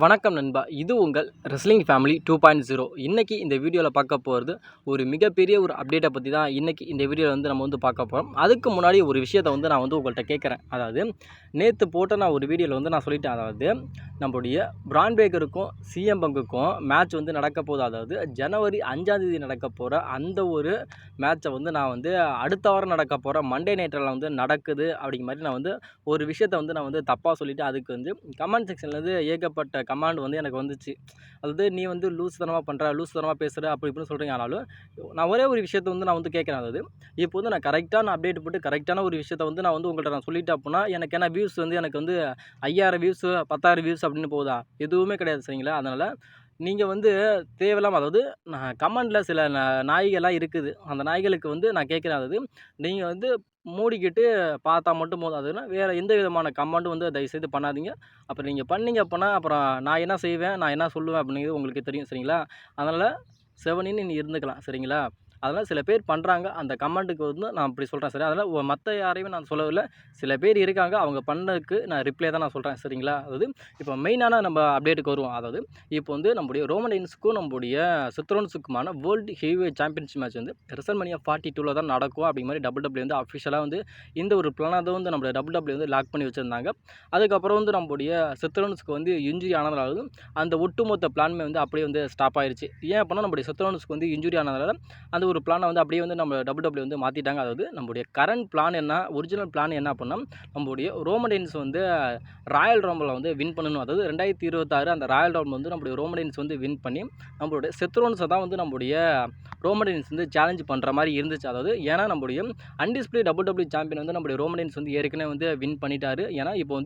வணக்கம் நண்பா, இது உங்கள் ரெஸ்லிங் ஃபேமிலி 2.0. இன்றைக்கி இந்த வீடியோவில் பார்க்க போகிறது ஒரு மிகப்பெரிய ஒரு அப்டேட்டை பற்றி தான் இன்றைக்கி இந்த வீடியோவில் நம்ம பார்க்க போகிறோம். அதுக்கு முன்னாடி ஒரு விஷயத்தை நான் உங்கள்கிட்ட கேட்குறேன். அதாவது நேற்று போட்ட நான் ஒரு வீடியோவில் நான் சொல்லிட்டேன். அதாவது நம்மளுடைய பிரான் பிரேக்கருக்கும் சிஎம் பங்குக்கும் மேட்ச் நடக்க போகுது. அதாவது ஜனவரி 5ஆம் தேதி நடக்க போகிற அந்த ஒரு மேட்சை நான் அடுத்த வாரம் நடக்க போகிற மண்டே நைட்டில் நடக்குது அப்படிங்கிற மாதிரி நான் ஒரு விஷயத்தை நான் தப்பாக சொல்லிவிட்டு அதுக்கு கமெண்ட் செக்ஷன்லேருந்து ஏகப்பட்ட கமாண்ட் எனக்கு வந்துச்சு. அதாவது நீ லூஸ்தனமாக பண்ணுற, லூஸ்தனமாக பேசுகிற அப்படி இப்படின்னு சொல்கிறீங்க. ஆனாலும் நான் ஒரே ஒரு விஷயத்தை நான் கேட்குறேன். அதாவது இப்போ நான் கரெக்டான அப்டேட் போட்டு கரெக்டான ஒரு விஷயத்தை நான் உங்கள்கிட்ட நான் சொல்லிட்டேன் அப்படின்னா எனக்கு என்ன வியூஸ் எனக்கு 5000 வியூஸு 10,000 வியூஸ் அப்படின்னு போகுதா? எதுவுமே கிடையாது, சரிங்களா? அதனால் நீங்கள் தேவையில்லாமல், அதாவது நான் கமெண்டில் சில நாய்கள்லாம் இருக்குது. அந்த நாய்களுக்கு நான் கேட்குறேன். அதாவது நீங்கள் மூடிக்கிட்டு பார்த்தா மட்டும் போதும். அதுனா வேறு எந்த விதமான கமெண்ட்டும் தயவுசெய்து பண்ணாதீங்க. அப்புறம் நீங்கள் பண்ணீங்க அப்படின்னா அப்புறம் நான் என்ன செய்வேன், நான் என்ன சொல்லுவேன் அப்படிங்கிறது உங்களுக்கு தெரியும், சரிங்களா? அதனால் செவனின்னு நீ இருந்துக்கலாம், சரிங்களா? அதனால் சில பேர் பண்ணுறாங்க. அந்த கமெண்ட்டுக்கு நான் அப்படி சொல்கிறேன், சரி. அதனால் மற்ற யாரையுமே நான் சொல்லவில்லை. சில பேர் இருக்காங்க, அவங்க பண்ணதுக்கு நான் ரிப்ளை தான் நான் சொல்கிறேன், சரிங்களா? அதாவது இப்போ மெயினான நம்ம அப்டேட்டுக்கு வருவோம். அதாவது இப்போ நம்முடைய ரோமன் ரெயின்ஸுக்கும் நம்முடைய செத் ரோலின்ஸுக்குமான world heavyweight championship match WrestleMania 42 தான் நடக்கும் அப்படிங்கிற மாதிரி WWE அஃபிஷியலாக இந்த ஒரு பிளானை நம்மளுடைய WWE லாக் பண்ணி வச்சுருந்தாங்க. அதுக்கப்புறம் நம்முடைய செத் ரோலின்ஸுக்கு இன்ஜுரி ஆனதுனால அந்த ஒட்டுமொத்த பிளானுமே அப்படியே ஸ்டாப் ஆயிடுச்சு. ஏன் அப்படின்னா நம்முடைய செத் ரோலின்ஸுக்கு இன்ஜுரி ஆனதுனால அந்த ஒரு பிளானை அப்படியே நம்ம WWE மாற்றிட்டாங்க. அதாவது நம்முடைய கரண்ட் பிளான் என்ன, ஒரிஜினல் பிளான் என்ன அப்படின்னா நம்முடைய ரோமன் ரெயின்ஸ் ராயல் ரம்பில் வின் பண்ணணும். அதாவது 2026 அந்த ராயல் ரம்பிள் நம்முடைய ரோமன் ரெயின்ஸ் வின் பண்ணி நம்மளுடைய செத் ரோலின்ஸை தான் நம்முடைய ரோமன் ரெயின்ஸ் சேலஞ்ச் பண்ணுற மாதிரி இருந்துச்சு. அதாவது ஏன்னா நம்முடைய அன்டிஸ்பிளே WWE சாம்பியன் நம்முடைய ரோமன் ரெயின்ஸ் ஏற்கனவே வின் பண்ணிட்டாரு. ஏன்னா இப்போ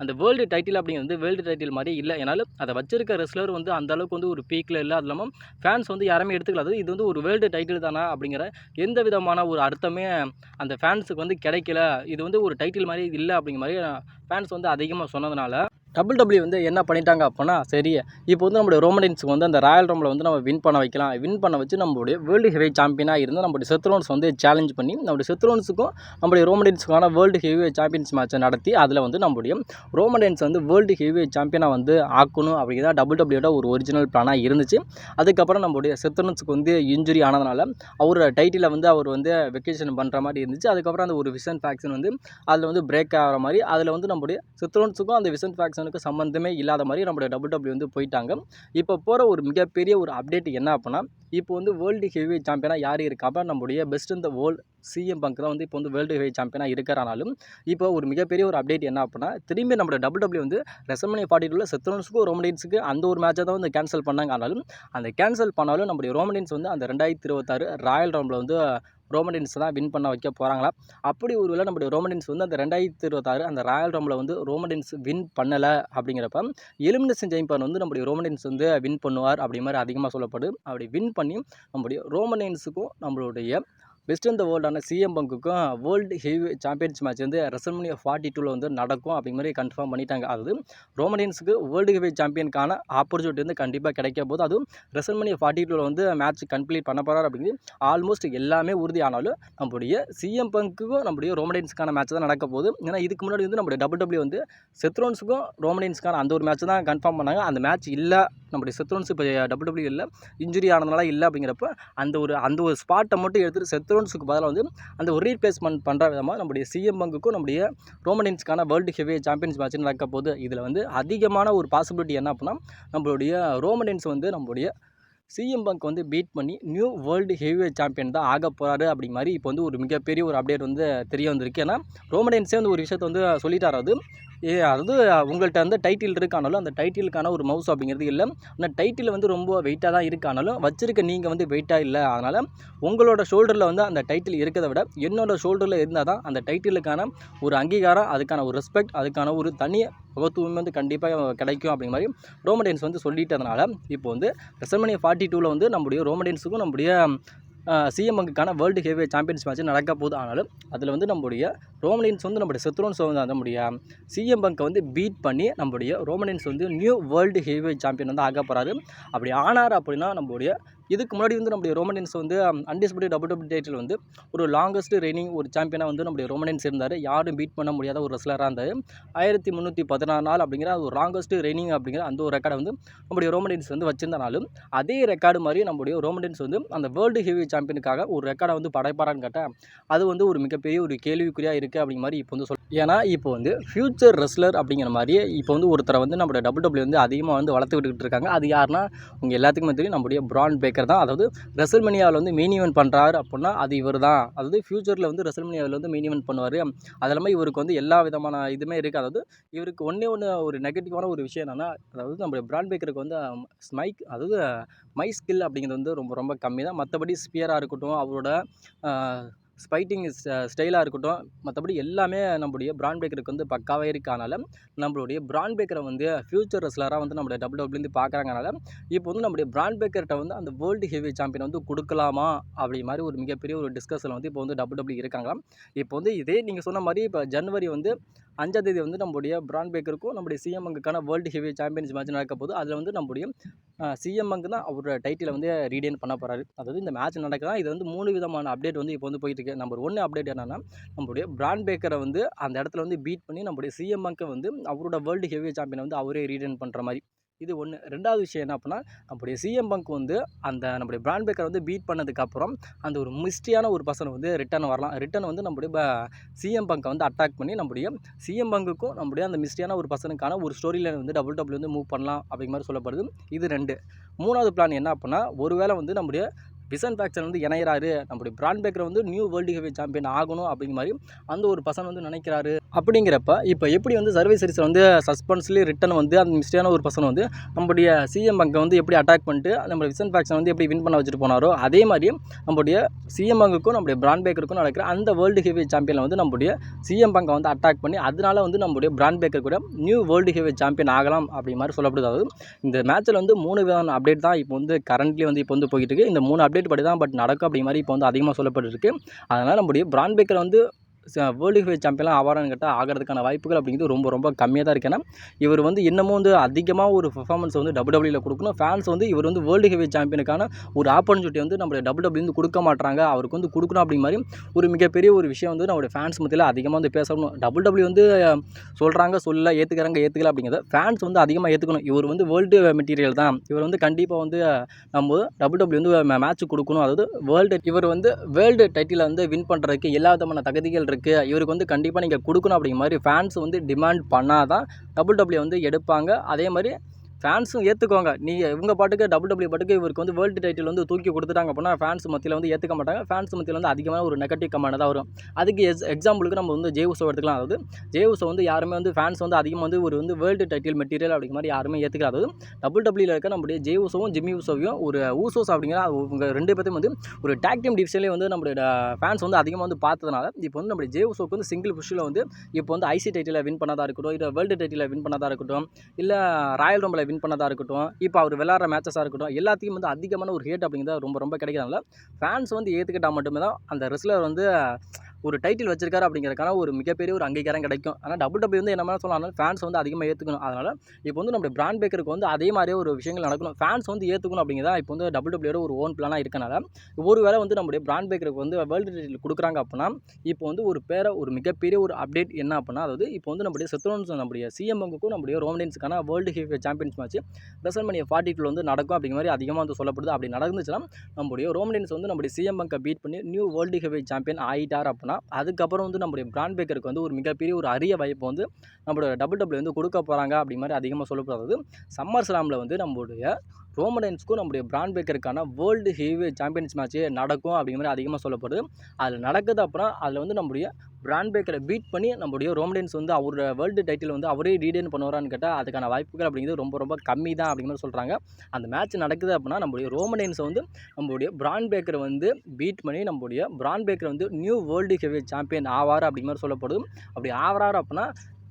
அந்த வேர்ல்டு டைட்டில் அப்படிங்கிறது வேர்ல்டு டைட்டில் மாதிரி இல்லை. ஏன்னாலும் அதை வச்சிருக்க ரெஸ்லர் அந்த அளவுக்கு ஒரு பீக்கில் இல்லை. அது இல்லாமல் ஃபேன்ஸ் யாருமே எடுத்துக்கல. அதாவது இது ஒரு வேர்ல்டு டைட்டில் தானா அப்படிங்கிற எந்த விதமான ஒரு அர்த்தமே அந்த ஃபேன்ஸுக்கு கிடைக்கல. இது ஒரு டைட்டில் மாதிரி இல்லை அப்படிங்கிற மாதிரி ஃபேன்ஸ் அதிகமாக சொன்னதுனால WWE என்ன பண்ணிட்டாங்க அப்படின்னா, சரி இப்போ நம்முடைய ரோமன் ரெயின்ஸுக்கு அந்த ராயல் ரம்பில் நம்ம வின் பண்ண வைக்கலாம். வின் பண்ண வச்சு நம்மளுடைய வேர்ல்டு ஹெவிவெயிட் சாம்பியனாக இருந்து நம்முடைய செத் ரோலின்ஸ் சேலஞ்ச் பண்ணி நம்முடைய செத் ரோலின்ஸுக்கும் நம்முடைய ரோமன் ரெயின்ஸுக்கான வேர்ல்டு ஹெவிவெயிட் சாம்பியன்ஸ் மேட்சை நடத்தி அதில் நம்முடைய ரோமன் ரெயின்ஸ் வேர்ல்டு ஹெவிவெயிட் சாம்பியனாக ஆக்கணும் அப்படிங்கிறத WWE ஒரு ஒரிஜினல் பிளானாக இருந்துச்சு. அதுக்கப்புறம் நம்முடைய செத் ரோலின்ஸுக்கு இன்ஜுரி ஆனதுனால அவர் டைட்டில் அவர் வெக்கேஷன் பண்ணுற மாதிரி இருந்துச்சு. அதுக்கப்புறம் அந்த ஒரு விசன் ஃபேக்ஷன் அதில் பிரேக் ஆகிற மாதிரி அதில் நம்முடைய செத் ரோலின்ஸுக்கும் அந்த விசன் ஃபேக்ஷன் சம்பந்தமே இல்லாத மாதிரி நம்மளுடைய WWE போயிட்டாங்க. இப்போ போகிற ஒரு மிகப்பெரிய ஒரு அப்டேட் என்ன அப்படின்னா, இப்போ வேர்ல்டு ஹெவிவெயிட் சாம்பியனாக யார் இருக்கா? நம்முடைய பெஸ்ட் இந்த வேர்ல்டு சிஎம் பங்க் தான் இப்போ வேர்ல்டு ஹெவிவெயிட் சாம்பியனாக இருக்கிறனாலும் இப்போ ஒரு மிகப்பெரிய ஒரு அப்டேட் என்ன அப்படின்னா, திரும்பி நம்மளோட WWE ரெசல்மனியா 42 செத் ரோலின்ஸுக்கும் ரோமன் ரெயின்ஸுக்கு அந்த ஒரு மேட்சை தான் கேன்சல் பண்ணாங்க. ஆனாலும் அந்த கேன்சல் பண்ணாலும் நம்முடைய ரோமன் ரெயின்ஸ் அந்த 2026 ராயல் ரம்பில் ரோமன் ரெயின்ஸ் தான் வின் பண்ண வைக்க போகிறாங்களா? அப்படி ஒருவேளை நம்முடைய ரோமன் ரெயின்ஸ் அந்த 2026 அந்த ராயல் ரம்பில் ரோமன் ரெயின்ஸ் வின் பண்ணலை அப்படிங்கிறப்ப எலிமினேஷன் ஜெயிம்பர் நம்முடைய ரோமன் ரெயின்ஸ் வின் பண்ணுவார் அப்படி மாதிரி அதிகமாக சொல்லப்படுது. அப்படி வின் பண்ணி நம்முடைய ரோமன் ரெயின்ஸுக்கும் நம்மளுடைய பெஸ்ட் இந்த வேர்ல்டான சிஎம் பங்குக்கும் world heavy champions match WrestleMania 42 நடக்கும் அப்படிங்கிற மாதிரி கன்ஃபார்ம் பண்ணிட்டாங்க. அதாவது ரோமன் ரெயின்ஸுக்கு வேர்ல்டு ஹெவி சாம்பியனுக்கான ஆப்பர்ச்சுனிட்டி கண்டிப்பாக கிடைக்க போது. அதுவும் ரெசல்மனியா 42 மேட்ச் கம்ப்ளீட் பண்ண போகிறார் அப்படிங்கிறது ஆல்மோஸ்ட் எல்லாமே உறுதி. ஆனாலும் நம்முடைய சிஎம் பங்குக்கும் நம்முடைய ரோமன் ரெயின்ஸுக்கான மேட்ச் தான் நடக்க போகுது. ஏன்னா இதுக்கு முன்னாடி நம்முடைய WWE செத் ரோலின்ஸுக்கும் ரோமன் ரெயின்ஸுக்கான அந்த ஒரு மேட்ச் தான் கன்ஃபார்ம் பண்ணாங்க. அந்த மேட்ச் இல்லை, நம்முடைய செத் ரோலின்ஸ் இப்போ WWE இல்லை, இன்ஜுரி ஆனதுனால இல்லை. அப்படிங்கிறப்ப அந்த ஒரு ஸ்பாட்டை மட்டும் எடுத்துகிட்டு செத் ரோலின்ஸுக்கு பதிலாக அந்த ஒரு ரீப்ளேஸ்மெண்ட் பண்ணுற விதமாக நம்முடைய சிஎம் பங்குக்கும் நம்முடைய ரோமன் ரெயின்ஸுக்கான வேர்ல்டு ஹெவி சாம்பியன்ஸ் மேட்ச் நடக்க போகுது. இதில் அதிகமான ஒரு பாசிபிலிட்டி என்ன அப்படின்னா, நம்மளுடைய ரோமன் ரெயின்ஸ் நம்முடைய சிஎம் பங்க் பீட் பண்ணி நியூ வேர்ல்டு ஹெவிவெயிட் சாம்பியன் தான் ஆக போகிறாரு அப்படிங்க மாதிரி இப்போ ஒரு மிகப்பெரிய ஒரு அப்டேட் தெரிய வந்திருக்கு. ஏன்னா ரோமன் ரெயின்ஸே ஒரு விஷயத்தை சொல்லிட்டார். அதாவது உங்கள்கிட்ட டைட்டில் இருக்கானாலும் அந்த டைட்டிலுக்கான ஒரு மவுஸ் அப்படிங்கிறது இல்லை. ஆனால் டைட்டில் ரொம்ப வெயிட்டாக தான் இருக்கானாலும் வச்சிருக்க நீங்கள் வெயிட்டாக இல்லை. அதனால் உங்களோட ஷோல்டரில் அந்த டைட்டில் இருக்கிறத விட என்னோட ஷோல்டரில் இருந்தால் தான் அந்த டைட்டிலுக்கான ஒரு அங்கீகாரம், அதுக்கான ஒரு ரெஸ்பெக்ட், அதுக்கான ஒரு தனி முகத்துவம் கண்டிப்பாக கிடைக்கும் அப்படிங்கிற மாதிரி ரோமன் ரெயின்ஸ் சொல்லிட்டதுனால இப்போ ரெசல்மனியா 42 நம்முடைய ரோமன் ரெயின்ஸுக்கும் நம்முடைய சிஎம் பங்குக்கான வேர்ல்டு ஹெவிவெயிட் சாம்பியன்ஸ் மேட்ச் நடக்க போகுது. ஆனாலும் அதில் நம்முடைய ரோமன் வந்து நம்முடைய செத் ரோல்ஸ் வந்து நம்முடைய சிஎம் பங்கை வந்து பீட் பண்ணி நம்முடைய ரோமன் வந்து நியூ வேர்ல்டு ஹெவிவெயிட் சாம்பியன் வந்து ஆக போகிறாரு. அப்படி ஆனார் அப்படின்னா நம்முடைய இதுக்கு முன்னாடி வந்து நம்முடைய ரோமன் வந்து அன்டிஸ்பியூட்டட் WWE டைட்டில் வந்து ஒரு லாங்கஸ்ட் ரெய்னிங் ஒரு சாம்பியனாக வந்து நம்முடைய ரோமன் இருந்தார். யாரும் பீட் பண்ண முடியாத ஒரு ரெஸ்லராக இருந்தார். 1316 நாள் அப்படிங்கிற ஒரு லாங்கஸ்ட் ரெய்னிங் அப்படிங்கிற அந்த ஒரு ரெக்கார்டை வந்து நம்முடைய ரோமன் வந்து வச்சிருந்தனாலும் அதே ரெக்கார்டு மாதிரி நம்முடைய ரோமன் வந்து அந்த வேர்ல்டு ஹெவி சாம்பியனுக்காக ஒரு ரெக்கார்டை வந்து படைப்பாரான்னு கேட்டால் அது வந்து ஒரு மிகப்பெரிய ஒரு கேள்விக்குறியாக இருக்குது அப்படிங்கிற மாதிரி இப்போ வந்து ஏன்னா இப்போ வந்து ஃபியூச்சர் ரெஸ்லர் அப்படிங்கிற மாதிரியே இப்போ வந்து ஒருத்தரை வந்து நம்மளுடைய WWE வந்து அதிகமாக வந்து வளர்த்துக்கிட்டு இருக்காங்க. அது யாருன்னா உங்கள் எல்லாத்துக்குமே தெரியும், நம்முடைய பிரான் பேக்கர் தான். அதாவது ரெசல்மேனியாவில் வந்து மெயின் ஈவென்ட் பண்ணுறாரு அப்படின்னா அது இவர் தான். அதாவது ஃபியூச்சரில் வந்து ரெசல்மேனியாவில் வந்து மெயின் ஈவென்ட் பண்ணுவார். அது இல்லாமல் இவருக்கு வந்து எல்லா விதமான இதுவுமே இருக்குது. அதாவது இவருக்கு ஒன்றே ஒரு நெகட்டிவான ஒரு விஷயம் என்னென்னா, அதாவது நம்முடைய பிரான் பேக்கருக்கு வந்து அதாவது மை ஸ்கில் அப்படிங்கிறது வந்து ரொம்ப ரொம்ப கம்மி தான். மற்றபடி ஸ்பியராக இருக்கட்டும், அவரோட ஃபைட்டிங் ஸ்டைலாக இருக்கட்டும், மற்றபடி எல்லாமே நம்முடைய பிரான் பேக்கருக்கு வந்து பக்காவே இருக்கனால நம்மளுடைய பிரான் பேக்கரை வந்து ஃபியூச்சர் ரெஸ்லராக வந்து நம்மளுடைய WWE பார்க்குறாங்கனால இப்போ வந்து நம்முடைய பிரான் பேக்கர்கிட்ட வந்து அந்த வேர்ல்டு ஹெவி சாம்பியன் வந்து கொடுக்கலாமா அப்படி மாதிரி ஒரு மிகப்பெரிய ஒரு டிஸ்கஷன் வந்து இப்போ வந்து WWE இருக்காங்களாம். இப்போ வந்து இதே நீங்கள் சொன்ன மாதிரி இப்போ ஜனவரி வந்து 5ஆம் தேதி வந்து நம்முடைய பிரான் பேக்கருக்கும் நம்முடைய சிஎம் பங்குக்கான வேர்ல்டு ஹெவி சாம்பியன்ஸ் மேட்ச் நடக்க போது. அதில் வந்து நம்முடைய சிஎம் பங்கு தான் அவரோட டைட்டிலை வந்து ரீடைன் பண்ண போகிறாரு. அதாவது இந்த மேட்ச் நடக்குதான். இது வந்து 3 விதமான அப்டேட் வந்து இப்போ வந்து போயிட்டு இருக்கு. நம்பர் 1 அப்டேட் என்னன்னா, நம்முடைய பிரான் பேக்கரை வந்து அந்த இடத்துல வந்து பீட் பண்ணி நம்முடைய சிஎம் பங்கை வந்து அவரோட வேர்ல்டு ஹெவி சாம்பியனை வந்து அவரே ரீடைன் பண்ணுற மாதிரி. இது ஒன்று. 2வது விஷயம் என்ன அப்படின்னா, நம்முடைய சிஎம் பங்க் வந்து அந்த நம்முடைய பிரான் பேக்கரை வந்து பீட் பண்ணதுக்கப்புறம் அந்த ஒரு மிஸ்ட்ரியான ஒரு பர்சன் வந்து ரிட்டர்ன் வரலாம். ரிட்டர்ன் வந்து நம்முடைய சிஎம் பங்கை வந்து அட்டாக் பண்ணி நம்முடைய சிஎம் பங்குக்கும் நம்முடைய அந்த மிஸ்ட்ரியான ஒரு பர்சனுக்கான ஒரு ஸ்டோரி லைன் வந்து WWE வந்து மூவ் பண்ணலாம் அப்படிங்கிற மாதிரி சொல்லப்படுது. இது 2. 3வது பிளான் என்ன அப்படின்னா, ஒருவேளை வந்து நம்முடைய விசன் ஃபேக்சர் வந்து இணையிறாரு, நம்முடைய பிரான் பேக்கர் வந்து நியூ வேர்ல்டு ஹெவி சாம்பியன் ஆகணும் அப்படிங்கிற மாதிரி அந்த ஒரு பர்சன் வந்து நினைக்கிறாரு. அப்படிங்கிறப்ப இப்போ எப்படி வந்து சர்வே சீரிஸில் வந்து சஸ்பென்ஸ்லேயே ரிட்டன் வந்து அந்த மிஸ்டேக்கான ஒரு பர்சன் வந்து நம்முடைய சிஎம் பங்கை வந்து எப்படி அட்டாக் பண்ணிட்டு நம்ம விசன் ஃபேக்சர் வந்து எப்படி வின் பண்ண வச்சுட்டு போனாரோ, அதே மாதிரி நம்முடைய சிஎம் பங்குக்கும் நம்முடைய பிரான் பேக்கருக்கும் நடக்கிற அந்த வேர்ல்டு ஹெவி சாம்பியனில் வந்து நம்முடைய சிஎம் பங்கை வந்து அட்டாக் பண்ணி அதனால வந்து நம்முடைய பிரான் பேக்கர் கூட நியூ வேர்ல்டு ஹெவி சாம்பியன் ஆகலாம் அப்படி மாதிரி சொல்லப்படுது. அதாவது இந்த மேட்ச்சில் வந்து 3 விதமான அப்டேட் தான் இப்போ வந்து கரண்ட்லி வந்து இப்போ வந்து போயிட்டு இருக்கு. இந்த 3 அப்டேட் படி தான் பட் நடக்கும் அப்படி மாதிரி இப்போ வந்து அதிகமாக சொல்லப்பட்டிருக்கு. அதனால் நம்முடைய பிரான் பேக்கர் வந்து வேர்ல்டு ஹெவி சாம்பியன்லாம் ஆவாரான்னு கேட்டால் ஆகிறதுக்கான வாய்ப்புகள் அப்படிங்கிறது ரொம்ப ரொம்ப கம்மியாக தான் இருக்குது. ஏன்னா இவர் வந்து இன்னமும் வந்து அதிகமாக ஒரு பெர்ஃபார்மன்ஸ் வந்து WWE கொடுக்கணும். ஃபேன்ஸ் வந்து இவர் வந்து வேர்ல்டு ஹெவி சாம்பியனுக்கான ஒரு ஆப்பர்ச்சுனிட்டி வந்து நம்மளுடைய WWE வந்து கொடுக்க மாட்டாங்க, அவருக்கு வந்து கொடுக்கணும் அப்படிங்கிற மாதிரி ஒரு மிகப்பெரிய ஒரு விஷயம் வந்து நம்மளுடைய ஃபேன்ஸ் மத்தியில் அதிகமாக வந்து பேசணும். WWE வந்து சொல்கிறாங்க, சொல்ல ஏற்றுக்கிறாங்க, ஏற்றுக்கல அப்படிங்கிறத ஃபேன்ஸ் வந்து அதிகமாக ஏற்றுக்கணும். இவர் வந்து வேர்ல்டு மெட்டீரியல் தான், இவர் வந்து கண்டிப்பாக வந்து நம்ம WWE வந்து மேட்ச் கொடுக்கணும். அதாவது இவர் வந்து வேர்ல்டு டைட்டிலை வந்து வின் பண்ணுறதுக்கு எல்லா விதமான தகுதிகள் இருக்குது, இவருக்கு வந்து கண்டிப்பாக நீங்கள் கொடுக்கணும் அப்படிங்கிற மாதிரி ஃபேன்ஸ் வந்து டிமாண்ட் பண்ணால் தான் WWE வந்து எடுப்பாங்க. அதே மாதிரி ஃபேன்ஸும் ஏற்றுக்குவாங்க. நீங்கள் இவங்க பாட்டுக்கு WWE பாட்டுக்கு இவருக்கு வந்து வேர்ல்டு டைட்டில் வந்து தூக்கி கொடுத்துட்டாங்க அப்படின்னா ஃபேன்ஸ் மத்தியில் வந்து ஏற்றுக்க மாட்டாங்க. ஃபேன்ஸ் மத்தியில் வந்து அதிகமான ஒரு நெகட்டிவ் கமெண்ட் தான் வரும். அதுக்கு எக்ஸாம்பிளுக்கு நம்ம வந்து ஜே உசோ எடுத்துக்கலாம். அதாவது ஜே உசோ வந்து யாருமே வந்து ஃபேன்ஸ் வந்து அதிகமாக வந்து ஒரு வந்து வேர்ல்டு டைட்டில் மெட்டீரியல் அப்படிங்கிற மாதிரி யாருமே ஏற்றுக்கல. அதாவது WWE இருக்க நம்முடைய ஜே உசோவும் ஜிம்மி உசோவையும் ஒரு ஊசோஸ் அப்படிங்கிற அவங்க 2 பேர்த்தையும் வந்து ஒரு டாக் டீம் டிவிஷன்லேயே வந்து நம்மளுடைய ஃபேன்ஸ் வந்து அதிகமாக வந்து பார்த்ததுனால இப்போ வந்து நம்முடைய ஜே உசோக்கு வந்து சிங்கிள் புஷ்ஷில் வந்து இப்போ வந்து ஐசி டைட்டில் வின் பண்ணதாக இருக்கட்டும், இல்லை வேர்ல்டு டைட்டில் வின் பண்ணதாக இருக்கட்டும், இல்லை ராயல் ரம்பில் வின் பண்ணதாக இருக்கட்டும், இப்போ அவர் விளையாடுற மேட்சஸாக இருக்கட்டும், எல்லாத்தையும் வந்து அதிகமான ஒரு ஹேட் அப்படிங்கிறது ரொம்ப ரொம்ப கிடைக்கிறதுனால ஃபேன்ஸ் வந்து ஏற்றுக்கிட்டால் மட்டுமே தான் அந்த ரெஸ்லர் வந்து ஒரு டைட்டில் வச்சிருக்காரு அப்படிங்கிறதுக்கான ஒரு மிகப்பெரிய ஒரு அங்கீகாரம் கிடைக்கும். ஆனால் WWE வந்து என்ன சொல்லலாம், ஃபேன்ஸ் வந்து அதிகமாக ஏற்றுக்கணும். அதனால் இப்போ வந்து நம்முடைய பிரான் பேக்கருக்கு வந்து அதே மாதிரியே ஒரு விஷயங்கள் நடக்கணும், ஃபேன்ஸ் வந்து ஏற்றுக்கணும் அப்படிங்கிறதா இப்போ வந்து WWE ஒரு ஓன் பிளானாக இருக்கனால ஒரு வேளை வந்து நம்முடைய பிரான் பேக்கருக்கு வந்து வேர்ல்டு டைட்டில் கொடுக்குறாங்க அப்படின்னா இப்போ வந்து ஒரு மிகப்பெரிய ஒரு அப்டேட் என்ன அப்படின்னா, அதாவது இப்போ வந்து நம்முடைய செத்ரோன்ஸ் நம்முடைய சிஎம் பங்குக்கும் நம்முடைய ரோமன்ஸுக்கான world heavy champions match WrestleMania 42 வந்து நடக்கும் அப்படிங்கிற மாதிரி அதிகமாக வந்து சொல்லப்படுது. அப்படி நடந்துச்சுன்னா நம்முடைய ரோமன்ஸ் வந்து நம்முடைய சிஎம் பங்கை பீட் பண்ணி நியூ வேர்ல்டு ஹெவி சாம்பியன் ஆகிட்டார் அப்படின்னா அதுக்கப்புறம் வந்து நம்முடைய பிரான் பேக்கருக்கு வந்து ஒரு மிகப்பெரிய ஒரு அரிய வாய்ப்பு வந்து நம்மளோட WWE வந்து கொடுக்க போகிறாங்க அப்படி மாதிரி அதிகமாக சொல்லப்படுறது. சம்மர் ஸ்லாமில் வந்து நம்மளுடைய ரோமன்ஸ்க்கும் நம்முடைய பிரான் பேக்கருக்கான வேர்ல்டு ஹெவி சாம்பியன்ஸ் மேட்ச்சு நடக்கும் அப்படிங்கிற மாதிரி அதிகமாக சொல்லப்படுது. அதில் நடக்குது அப்புறம் அதில் வந்து நம்முடைய பிரான் பேக்கரை பீட் பண்ணி நம்முடைய ரோமன்ஸ் வந்து அவரோட வேர்ல்டு டைட்டில் வந்து அவரே ரீடைன் பண்ணுவாரான்னு கேட்டால் அதுக்கான வாய்ப்புகள் அப்படிங்கிறது ரொம்ப ரொம்ப கம்மி தான் அப்படிங்கிற மாதிரி சொல்கிறாங்க. அந்த மேட்ச் நடக்குது அப்படின்னா நம்முடைய ரோமன்ஸை வந்து நம்முடைய பிரான் பேக்கரை வந்து பீட் பண்ணி நம்முடைய பிரான் பேக்கரை வந்து நியூ வேர்ல்டு ஹெவி சாம்பியன் ஆவார் அப்படிங்கிற மாதிரி சொல்லப்படுது. அப்படி ஆவார் அப்படின்னா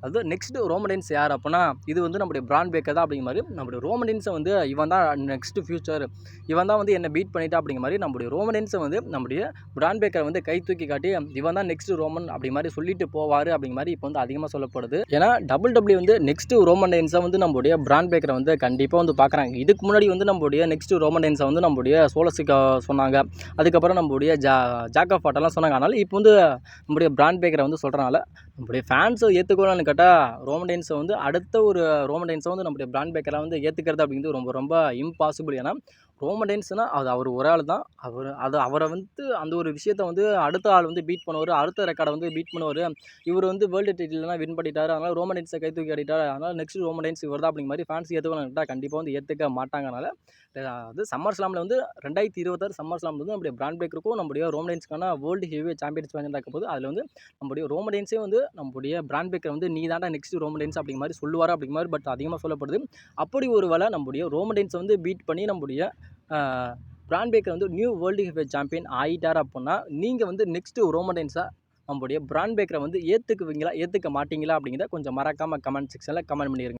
அது நெக்ஸ்ட் ரோமன் ரெயின்ஸ் யார் அப்படின்னா இது வந்து நம்முடைய பிராண்ட் பேக்கர் தான் அப்படிங்கிற மாதிரி நம்முடைய ரோமன் ரெயின்ஸை வந்து இவன் தான் நெக்ஸ்ட் ஃபியூச்சர், இவன் தான் வந்து என்னை பீட் பண்ணிட்டா அப்படிங்கிற மாதிரி நம்முடைய ரோமன் ரெயின்ஸை வந்து நம்முடைய பிராண்ட் பேக்கரை வந்து கை தூக்கி காட்டி இவன் தான் நெக்ஸ்ட் ரோமன் அப்படி மாதிரி சொல்லிட்டு போவார் அப்படிங்கிற மாதிரி இப்போ வந்து அதிகமாக சொல்லப்படுது. ஏன்னா WWE வந்து நெக்ஸ்ட் ரோமன் ரெயின்ஸை வந்து நம்மளுடைய பிராண்ட் பேக்கரை வந்து கண்டிப்பாக வந்து பார்க்குறாங்க. இதுக்கு முன்னாடி வந்து நம்மளுடைய நெக்ஸ்ட் ரோமன் ரெயின்ஸை வந்து நம்மளுடைய சோலஸுக்கு சொன்னாங்க, அதுக்கப்புறம் நம்மளுடைய ஜாக் ஆஃப் பாட்டெல்லாம் சொன்னாங்க. அதனால் இப்போ வந்து நம்மளுடைய பிராண்ட் பேக்கரை வந்து சொல்கிறனால நம்மளுடைய ஃபேன்ஸை ஏற்றுக்கலாம்னு கேட்டால் ரோமன் ரெயின்ஸை வந்து அடுத்த ஒரு ரோமன் ரெயின்ஸை வந்து நம்மளுடைய பிராண்ட் பேக்கரை வந்து ஏற்றுக்கிறது அப்படிங்கிறது ரொம்ப ரொம்ப இம்பாசிபிள். ஏன்னா ரோமன் ரெயின்ஸ்னால் அது அவர் ஒரு ஆள் தான். அவரை வந்து அந்த ஒரு விஷயத்தை வந்து அடுத்த ஆள் வந்து பீட் பண்ணுவார், அடுத்த ரெக்கார்டை வந்து பீட் பண்ணுவார். இவர் வந்து வேர்ல்டு டைட்டில்லாம் வின் பண்ணிட்டார், அதனால் ரோமன் ரெயின்ஸை கை தூக்கி ஆடிட்டார், அதனால் நெக்ஸ்ட் ரோமன் ரெயின்ஸ் இவர் தான் அப்படிங்கிற மாதிரி ஃபேன்ஸ் ஏற்றுக்கலாம்னு கேட்டால் கண்டிப்பாக வந்து ஏற்றுக்க மாட்டாங்க. அதனால் அது சம்மர் ஸ்லாமில் வந்து 2026 சம்மர் ஸ்லாமில் வந்து நம்முடைய பிராண்ட் பேக்கருக்கும் நம்முடைய ரோமன் ரெயின்ஸ்க்கான வேர்ல்டு ஹெவி சாம்பியன்ஸ் மேட்ச் நடக்க போது அதில் வந்து நம்முடைய ரோமன் ரெயின்ஸே வந்து நம்முடைய பிராண்ட் பேக்கர் வந்து நீ தாண்டா நெக்ஸ்ட் ரோமன் ரெயின்ஸ் அப்படிங்கிற மாதிரி சொல்லுவார் அப்படிங்கிற மாதிரி பட் அதிகமாக சொல்லப்படுது. அப்படி ஒரு வேளை நம்முடைய ரோமன் ரெயின்ஸை வந்து பீட் பண்ணி நம்முடைய பிராண்ட் பேக்கர் வந்து நியூ வேர்ல்டு ஹெவி சாம்பியன் ஆகிட்டார் அப்படின்னா நீங்கள் வந்து நெக்ஸ்ட்டு ரோமன் ரெயின்ஸாக நம்முடைய பிராண்ட் பேக்கரை வந்து ஏற்றுக்குவீங்களா ஏற்றுக்க மாட்டீங்களா அப்படிங்கிறத கொஞ்சம் மறக்காமல் கமெண்ட் செக்ஷனில் கமெண்ட் பண்ணிடுங்க.